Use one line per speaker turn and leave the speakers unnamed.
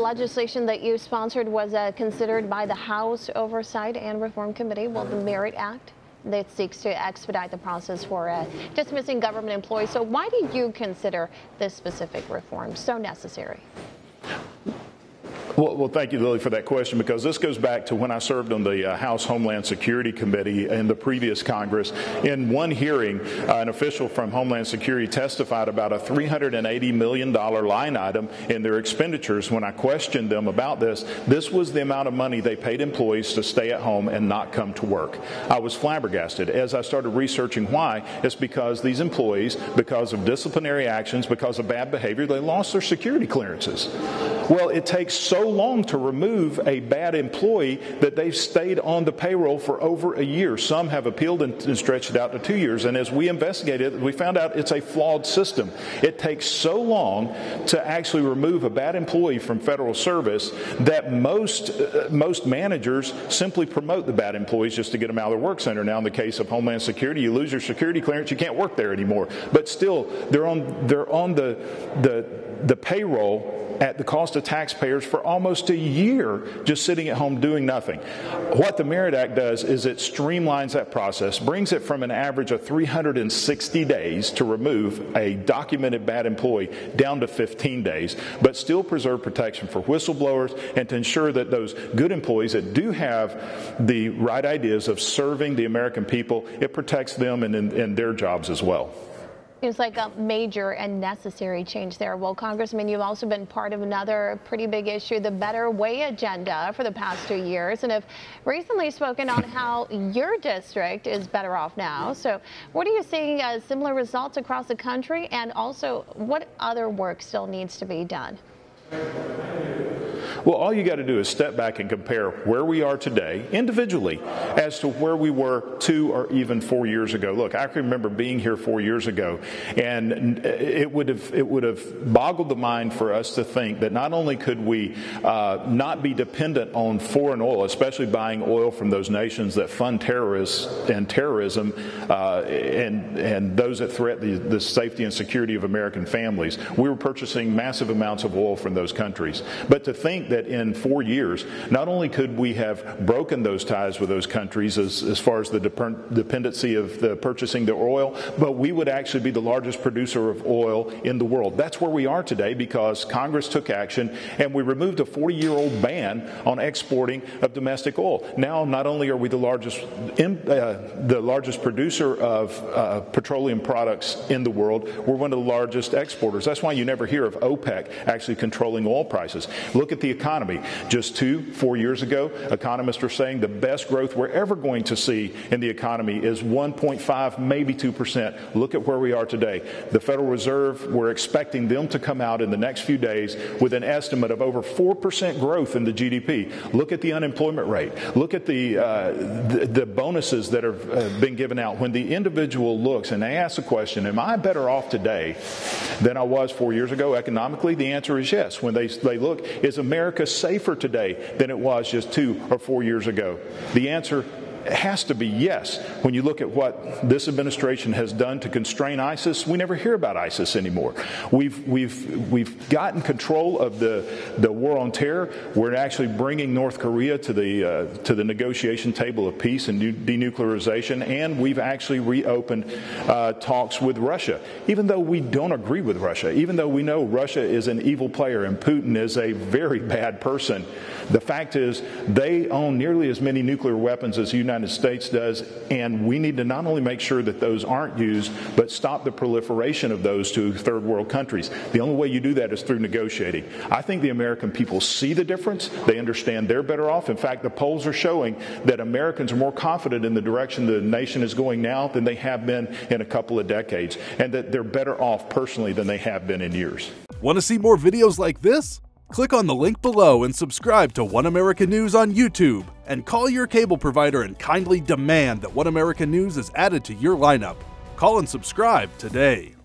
legislation that you sponsored was considered by the House Oversight and Reform Committee, well, the Merit Act, that seeks to expedite the process for dismissing government employees. So why do you consider this specific reform so necessary?
Well, thank you, Lily, for that question, because this goes back to when I served on the House Homeland Security Committee in the previous Congress. In one hearing, an official from Homeland Security testified about a $380 million line item in their expenditures. When I questioned them about this was the amount of money they paid employees to stay at home and not come to work. I was flabbergasted. As I started researching why, it's because these employees, because of disciplinary actions, because of bad behavior, they lost their security clearances. Well, it takes so long to remove a bad employee that they've stayed on the payroll for over a year. Some have appealed and stretched it out to 2 years. And as we investigated, we found out it's a flawed system. It takes so long to actually remove a bad employee from federal service that most managers simply promote the bad employees just to get them out of their work center. Now, in the case of Homeland Security, you lose your security clearance, you can't work there anymore. But still, they're on the payroll at the cost of taxpayers for almost a year, just sitting at home doing nothing. What the Merit Act does is it streamlines that process, brings it from an average of 360 days to remove a documented bad employee down to 15 days, but still preserve protection for whistleblowers and to ensure that those good employees that do have the right ideas of serving the American people, it protects them and their jobs as well.
Seems like a major and necessary change there. Well, Congressman, you've also been part of another pretty big issue, the Better Way agenda, for the past 2 years, and have recently spoken on how your district is better off now. So what are you seeing as similar results across the country, and also what other work still needs to be done?
Well, all you got to do is step back and compare where we are today individually as to where we were 2 or even 4 years ago. Look, I can remember being here 4 years ago, and it would have boggled the mind for us to think that not only could we not be dependent on foreign oil, especially buying oil from those nations that fund terrorists and terrorism and those that threaten the safety and security of American families. We were purchasing massive amounts of oil from those countries. But to think that in 4 years, not only could we have broken those ties with those countries as far as the dependency of the purchasing the oil, but we would actually be the largest producer of oil in the world. That's where we are today because Congress took action and we removed a 40-year-old ban on exporting of domestic oil. Now, not only are we the largest producer of petroleum products in the world, we're one of the largest exporters. That's why you never hear of OPEC actually controlling oil prices. Look at the economy. Just 4 years ago, economists are saying the best growth we're ever going to see in the economy is 1.5, maybe 2%. Look at where we are today. The Federal Reserve, we're expecting them to come out in the next few days with an estimate of over 4% growth in the GDP. Look at the unemployment rate. Look at the bonuses that have been given out. When the individual looks and they ask the question, am I better off today than I was 4 years ago economically? The answer is yes. When they look, is America safer today than it was just 2 or 4 years ago? The answer has to be yes. When you look at what this administration has done to constrain ISIS, we never hear about ISIS anymore. We've gotten control of the war on terror. We're actually bringing North Korea to the negotiation table of peace and denuclearization, and we've actually reopened talks with Russia. Even though we don't agree with Russia, even though we know Russia is an evil player and Putin is a very bad person, the fact is they own nearly as many nuclear weapons as the United States does, and we need to not only make sure that those aren't used, but stop the proliferation of those to third world countries. The only way you do that is through negotiating. I think the American people see the difference. They understand they're better off. In fact, the polls are showing that Americans are more confident in the direction the nation is going now than they have been in a couple of decades, and that they're better off personally than they have been in years.
Want to see more videos like this? Click on the link below and subscribe to One American News on YouTube, and call your cable provider and kindly demand that One American News is added to your lineup. Call and subscribe today.